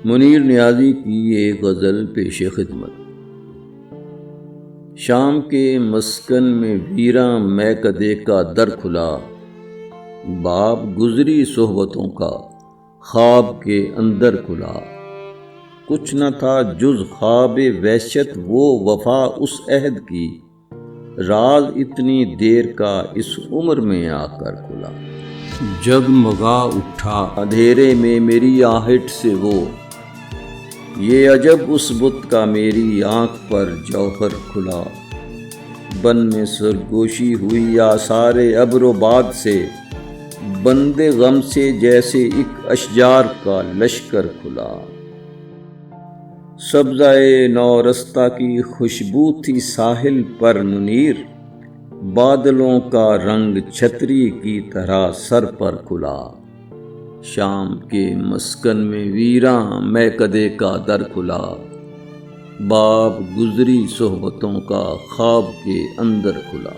منیر نیازی کی ایک غزل پیش خدمت۔ شام کے مسکن میں ویراں میکدے کا در کھلا، باب گزری صحبتوں کا خواب کے اندر کھلا۔ کچھ نہ تھا جز خواب وحشت وہ وفا اس عہد کی، راز اتنی دیر کا اس عمر میں آ کر کھلا۔ جگمگا اٹھا اندھیرے میں میری آہٹ سے وہ، یہ عجب اس بت کا میری آنکھ پر جوہر کھلا۔ بن میں سرگوشی ہوئی آثار ابر و باد سے، بندے غم سے جیسے ایک اشجار کا لشکر کھلا۔ سبزۂ نو رستہ کی خوشبو تھی ساحل پر منیر، بادلوں کا رنگ چھتری کی طرح سر پر کھلا۔ شام کے مسکن میں ویراں میکدے کا در کھلا، باب گزری صحبتوں کا خواب کے اندر کھلا۔